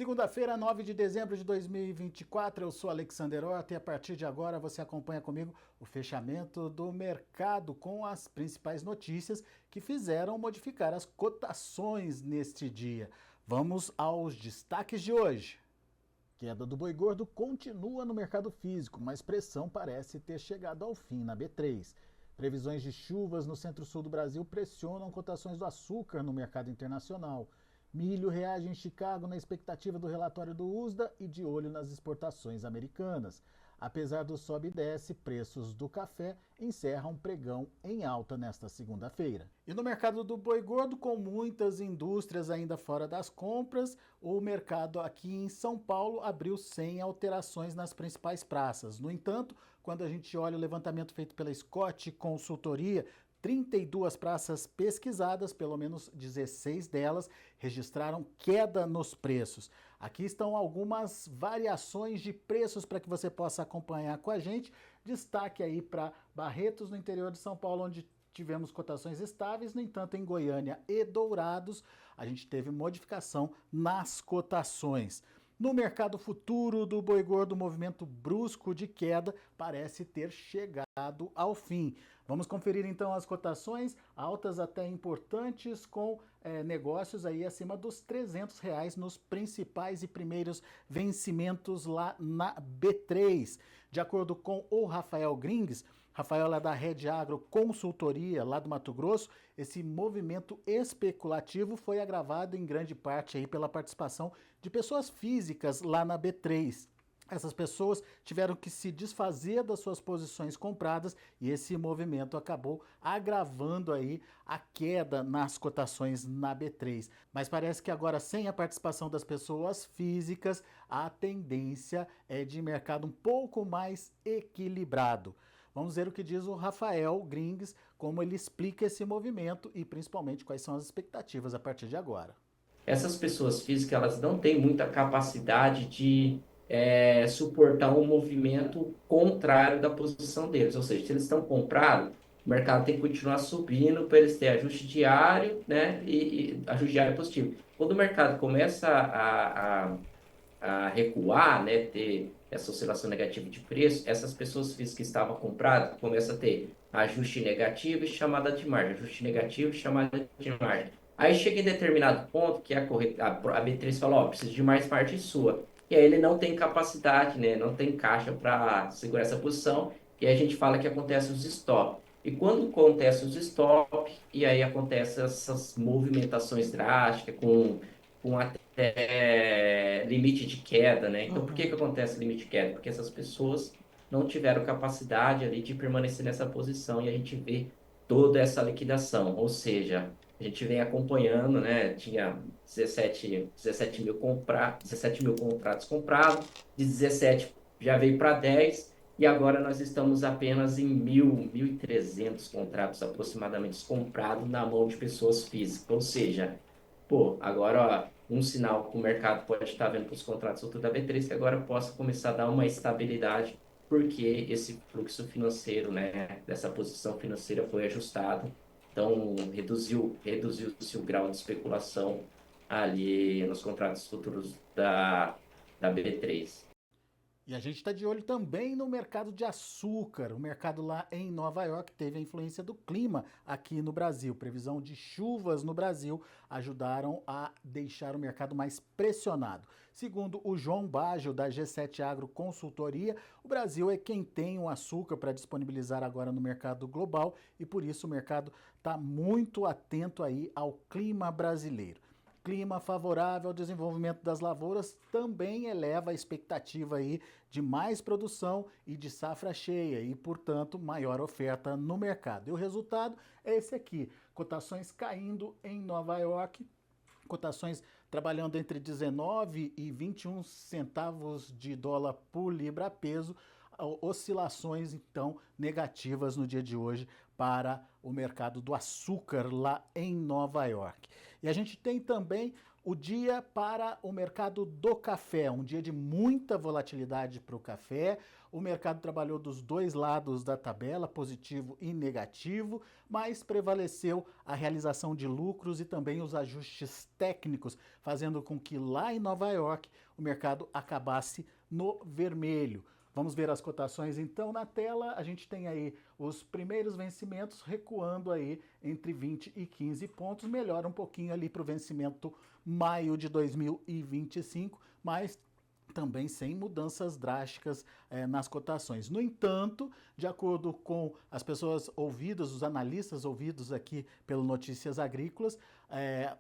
Segunda-feira, 9 de dezembro de 2024, eu sou Alexander Horta e a partir de agora você acompanha comigo o fechamento do mercado com as principais notícias que fizeram modificar as cotações neste dia. Vamos aos destaques de hoje. Queda do boi gordo continua no mercado físico, mas pressão parece ter chegado ao fim na B3. Previsões de chuvas no centro-sul do Brasil pressionam cotações do açúcar no mercado internacional. Milho reage em Chicago na expectativa do relatório do USDA e de olho nas exportações americanas. Apesar do sobe e desce, preços do café encerram pregão em alta nesta segunda-feira. E no mercado do boi gordo, com muitas indústrias ainda fora das compras, o mercado aqui em São Paulo abriu sem alterações nas principais praças. No entanto, quando a gente olha o levantamento feito pela Scott Consultoria, 32 praças pesquisadas, pelo menos 16 delas, registraram queda nos preços. Aqui estão algumas variações de preços para que você possa acompanhar com a gente. Destaque aí para Barretos, no interior de São Paulo, onde tivemos cotações estáveis. No entanto, em Goiânia e Dourados, a gente teve modificação nas cotações. No mercado futuro do boi gordo, o movimento brusco de queda parece ter chegado ao fim. Vamos conferir então as cotações, altas até importantes, com negócios aí acima dos R$ 300 nos principais e primeiros vencimentos lá na B3. De acordo com o Rafael Grings, Rafael é da Rede Agro Consultoria, lá do Mato Grosso, esse movimento especulativo foi agravado em grande parte aí pela participação de pessoas físicas lá na B3. Essas pessoas tiveram que se desfazer das suas posições compradas e esse movimento acabou agravando aí a queda nas cotações na B3. Mas parece que agora, sem a participação das pessoas físicas, a tendência é de mercado um pouco mais equilibrado. Vamos ver o que diz o Rafael Grings, como ele explica esse movimento e principalmente quais são as expectativas a partir de agora. Essas pessoas físicas, elas não têm muita capacidade de suportar um movimento contrário da posição deles. Ou seja, se eles estão comprados, o mercado tem que continuar subindo para eles terem ajuste diário, né? E ajuste diário positivo. Quando o mercado começa a recuar, né, ter essa oscilação negativa de preço, essas pessoas físicas que estavam compradas começam a ter ajuste negativo e chamada de margem, ajuste negativo e chamada de margem. Aí chega em determinado ponto que a B3 fala, ó, preciso de mais parte sua. E aí ele não tem capacidade, né, não tem caixa para segurar essa posição, e aí a gente fala que acontece os stop. E quando acontece os stop, e aí acontece essas movimentações drásticas com limite de queda, né? Então, por que que acontece limite de queda? Porque essas pessoas não tiveram capacidade ali de permanecer nessa posição e a gente vê toda essa liquidação, ou seja, a gente vem acompanhando, né? Tinha 17 mil contratos comprados, de 17 já veio para 10 e agora nós estamos apenas em 1.300 contratos aproximadamente comprados na mão de pessoas físicas, ou seja, pô, agora, ó, um sinal que o mercado pode estar vendo para os contratos futuros da B3 que agora possa começar a dar uma estabilidade, porque esse fluxo financeiro, né, dessa posição financeira foi ajustado. Então, reduziu-se o grau de especulação ali nos contratos futuros da B3. E a gente está de olho também no mercado de açúcar. O mercado lá em Nova York teve a influência do clima aqui no Brasil. Previsão de chuvas no Brasil ajudaram a deixar o mercado mais pressionado. Segundo o João Baggio, da G7 Agro Consultoria, o Brasil é quem tem o açúcar para disponibilizar agora no mercado global e por isso o mercado está muito atento aí ao clima brasileiro. Clima favorável ao desenvolvimento das lavouras também eleva a expectativa aí de mais produção e de safra cheia e, portanto, maior oferta no mercado. E o resultado é esse aqui: cotações caindo em Nova York, cotações trabalhando entre 19 e 21 centavos de dólar por libra-peso, oscilações então negativas no dia de hoje para o mercado do açúcar lá em Nova York. E a gente tem também O dia para o mercado do café, um dia de muita volatilidade para o café. O mercado trabalhou dos dois lados da tabela, positivo e negativo, mas prevaleceu a realização de lucros e também os ajustes técnicos, fazendo com que lá em Nova York o mercado acabasse no vermelho. Vamos ver as cotações então na tela. A gente tem aí os primeiros vencimentos recuando aí entre 20 e 15 pontos. Melhora um pouquinho ali para o vencimento maio de 2025, mas também sem mudanças drásticas nas cotações. No entanto, de acordo com as pessoas ouvidas, os analistas ouvidos aqui pelo Notícias Agrícolas,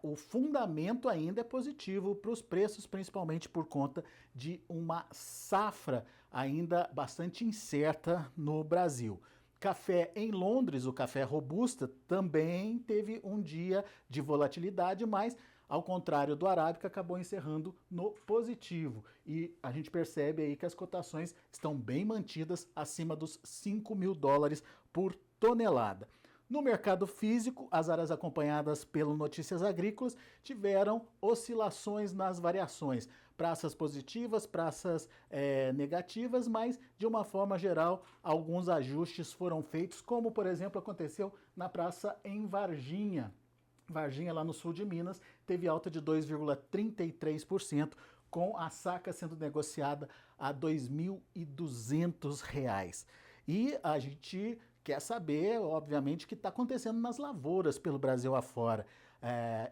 o fundamento ainda é positivo para os preços, principalmente por conta de uma safra ainda bastante incerta no Brasil. Café em Londres, o café robusta, também teve um dia de volatilidade, mas ao contrário do arábica, acabou encerrando no positivo. E a gente percebe aí que as cotações estão bem mantidas acima dos $5.000 por tonelada. No mercado físico, as áreas acompanhadas pelo Notícias Agrícolas tiveram oscilações nas variações. Praças positivas, praças negativas, mas de uma forma geral, alguns ajustes foram feitos, como por exemplo aconteceu na praça em Varginha. Varginha, lá no sul de Minas, teve alta de 2,33%, com a saca sendo negociada a R$ 2.200. E a gente quer saber, obviamente, o que está acontecendo nas lavouras pelo Brasil afora.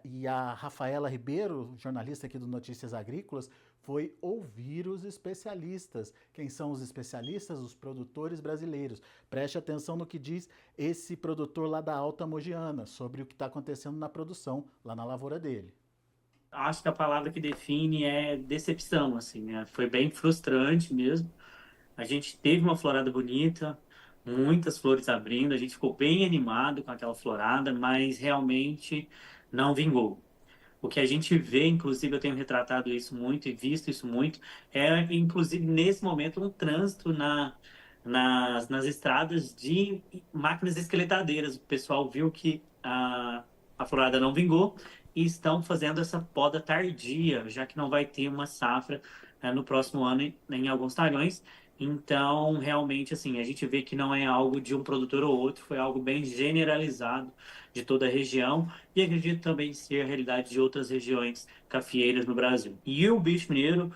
E a Rafaela Ribeiro, jornalista aqui do Notícias Agrícolas, foi ouvir os especialistas. Quem são os especialistas? Os produtores brasileiros. Preste atenção no que diz esse produtor lá da Alta Mogiana, sobre o que está acontecendo na produção, lá na lavoura dele. Acho que a palavra que define é decepção, assim, né? Foi bem frustrante mesmo. A gente teve uma florada bonita, muitas flores abrindo, a gente ficou bem animado com aquela florada, mas realmente não vingou. O que a gente vê, inclusive eu tenho retratado isso muito e visto isso muito, é inclusive nesse momento um trânsito nas estradas de máquinas esqueletadeiras. O pessoal viu que a florada não vingou e estão fazendo essa poda tardia, já que não vai ter uma safra no próximo ano em alguns talhões. Então, realmente, assim, a gente vê que não é algo de um produtor ou outro, foi algo bem generalizado de toda a região e acredito também ser a realidade de outras regiões cafeeiras no Brasil. E o bicho mineiro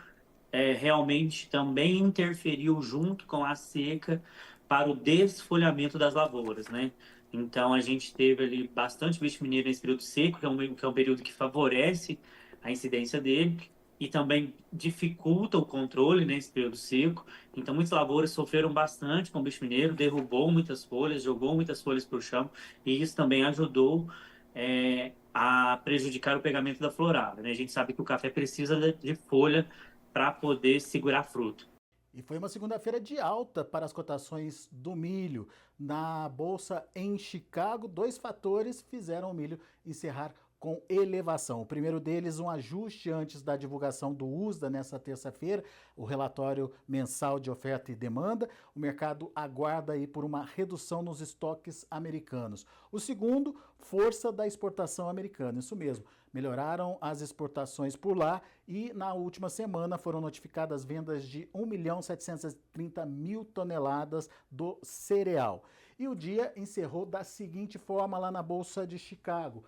realmente também interferiu junto com a seca para o desfolhamento das lavouras, né? Então, a gente teve ali bastante bicho mineiro nesse período seco, que é um período que favorece a incidência dele, e também dificulta o controle nesse período seco. Então, muitas lavouras sofreram bastante com o bicho mineiro, derrubou muitas folhas, jogou muitas folhas para o chão, e isso também ajudou a prejudicar o pegamento da florada, né? A gente sabe que o café precisa de folha para poder segurar fruto. E foi uma segunda-feira de alta para as cotações do milho. Na bolsa em Chicago, dois fatores fizeram o milho encerrar com elevação. O primeiro deles, um ajuste antes da divulgação do USDA nessa terça-feira, o relatório mensal de oferta e demanda. O mercado aguarda aí por uma redução nos estoques americanos. O segundo, força da exportação americana, isso mesmo. Melhoraram as exportações por lá e na última semana foram notificadas vendas de 1.730.000 toneladas do cereal. E o dia encerrou da seguinte forma lá na Bolsa de Chicago.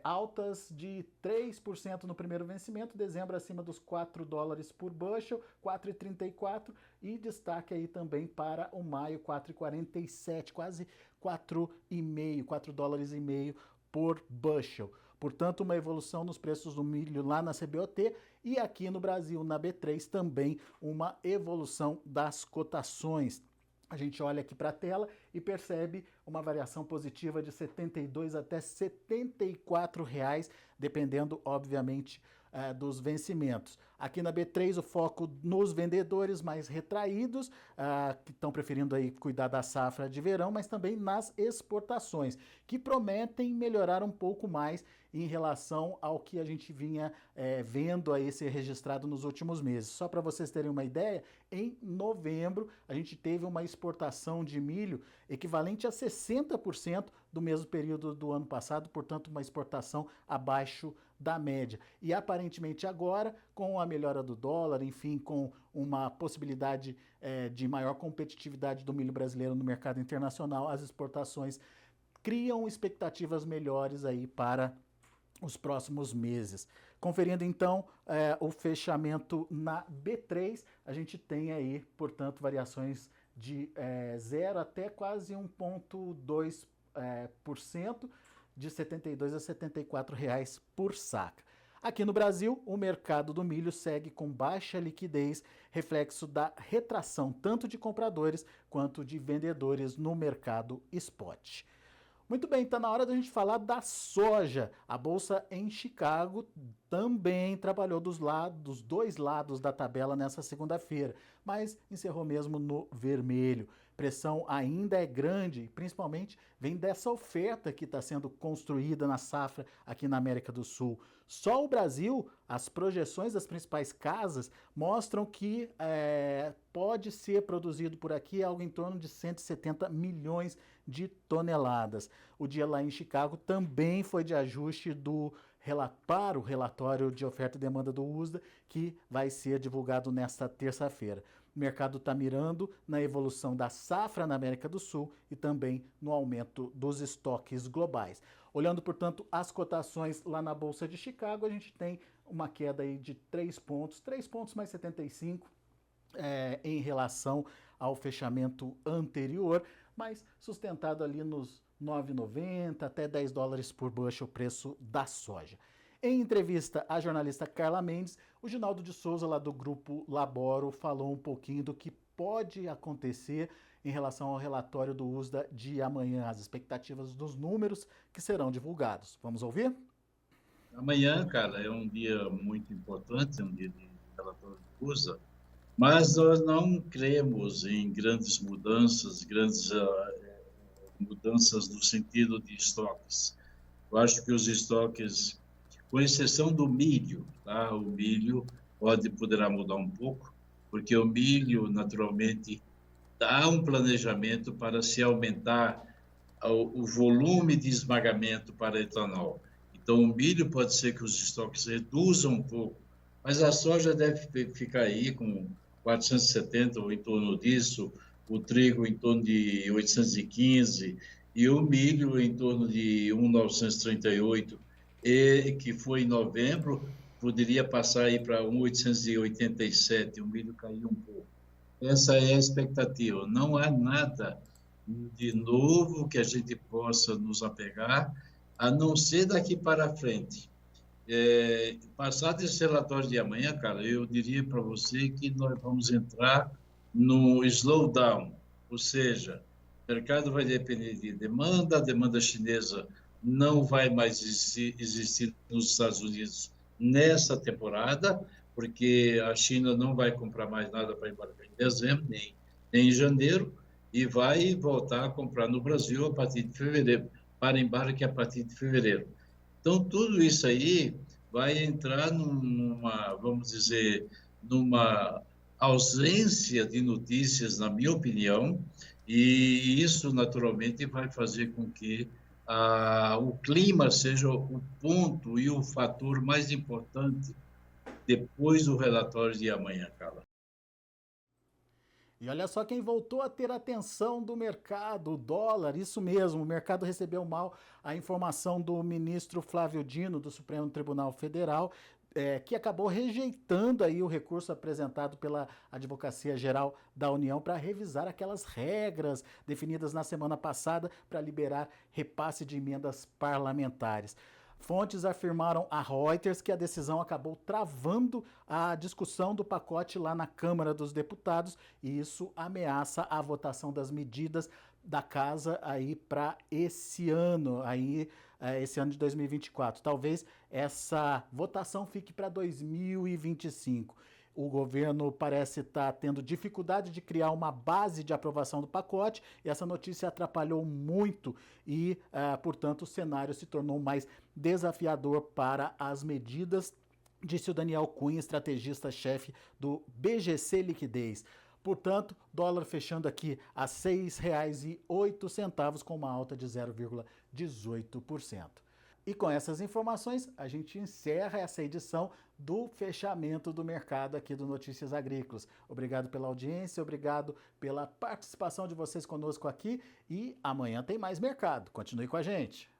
Altas de 3% no primeiro vencimento, dezembro acima dos $4 por bushel, 4,34, e destaque aí também para o maio, 4,47, quase 4,5, $4,5 por bushel. Portanto, uma evolução nos preços do milho lá na CBOT e aqui no Brasil, na B3, também uma evolução das cotações. A gente olha aqui para a tela e percebe uma variação positiva de R$ 72 até R$ 74, dependendo, obviamente, dos vencimentos. Aqui na B3, o foco nos vendedores mais retraídos, que estão preferindo aí cuidar da safra de verão, mas também nas exportações, que prometem melhorar um pouco mais em relação ao que a gente vinha vendo aí ser registrado nos últimos meses. Só para vocês terem uma ideia, em novembro a gente teve uma exportação de milho equivalente a 60 60% do mesmo período do ano passado, portanto uma exportação abaixo da média. E aparentemente agora, com a melhora do dólar, enfim, com uma possibilidade de maior competitividade do milho brasileiro no mercado internacional, as exportações criam expectativas melhores aí para os próximos meses. Conferindo então o fechamento na B3, a gente tem aí, portanto, variações de 0 até quase 1,2%, de R$ 72 a R$ 74 reais por saca. Aqui no Brasil, o mercado do milho segue com baixa liquidez, reflexo da retração tanto de compradores quanto de vendedores no mercado spot. Muito bem, está na hora da gente falar da soja. A bolsa em Chicago também trabalhou dos dois lados da tabela nessa segunda-feira, mas encerrou mesmo no vermelho. Pressão ainda é grande, principalmente vem dessa oferta que está sendo construída na safra aqui na América do Sul. Só o Brasil, as projeções das principais casas mostram que pode ser produzido por aqui algo em torno de 170 milhões de toneladas. O dia lá em Chicago também foi de ajuste para o relatório de oferta e demanda do USDA, que vai ser divulgado nesta terça-feira. O mercado está mirando na evolução da safra na América do Sul e também no aumento dos estoques globais. Olhando, portanto, as cotações lá na Bolsa de Chicago, a gente tem uma queda aí de 3 pontos mais 75 em relação ao fechamento anterior, mas sustentado ali nos 9,90 até 10 dólares por bushel o preço da soja. Em entrevista à jornalista Carla Mendes, o Ginaldo de Souza, lá do Grupo Laboro, falou um pouquinho do que pode acontecer em relação ao relatório do USDA de amanhã, as expectativas dos números que serão divulgados. Vamos ouvir? Amanhã, cara, é um dia muito importante, é um dia de relatório do USDA, mas nós não cremos em grandes mudanças no sentido de estoques. Eu acho que os estoques, com exceção do milho, tá? O milho poderá mudar um pouco, porque o milho, naturalmente, dá um planejamento para se aumentar o volume de esmagamento para etanol. Então, o milho pode ser que os estoques reduzam um pouco, mas a soja deve ficar aí com 470 ou em torno disso, o trigo em torno de 815 e o milho em torno de 1,938, que foi em novembro, poderia passar aí para 1,887, o milho caiu um pouco. Essa é a expectativa. Não há nada de novo que a gente possa nos apegar, a não ser daqui para frente. Passado esse relatório de amanhã, cara, eu diria para você que nós vamos entrar no slowdown, ou seja, o mercado vai depender de demanda, a demanda chinesa não vai mais existir nos Estados Unidos nessa temporada, porque a China não vai comprar mais nada para embarcar em dezembro, nem em janeiro, e vai voltar a comprar no Brasil a partir de fevereiro, para embarque a partir de fevereiro. Então, tudo isso aí vai entrar vamos dizer, numa ausência de notícias, na minha opinião, e isso, naturalmente, vai fazer com que o clima seja o ponto e o fator mais importante depois do relatório de amanhã, Carla. E olha só quem voltou a ter atenção do mercado, o dólar, isso mesmo, o mercado recebeu mal a informação do ministro Flávio Dino, do Supremo Tribunal Federal, que acabou rejeitando aí o recurso apresentado pela Advocacia Geral da União para revisar aquelas regras definidas na semana passada para liberar repasse de emendas parlamentares. Fontes afirmaram a Reuters que a decisão acabou travando a discussão do pacote lá na Câmara dos Deputados e isso ameaça a votação das medidas da casa aí para esse ano de 2024. Talvez essa votação fique para 2025. O governo parece estar tendo dificuldade de criar uma base de aprovação do pacote e essa notícia atrapalhou muito e, portanto, o cenário se tornou mais desafiador para as medidas, disse o Daniel Cunha, estrategista-chefe do BGC Liquidez. Portanto, dólar fechando aqui a R$ 6,08 com uma alta de 0,18%. E com essas informações, a gente encerra essa edição do fechamento do mercado aqui do Notícias Agrícolas. Obrigado pela audiência, obrigado pela participação de vocês conosco aqui e amanhã tem mais mercado. Continue com a gente.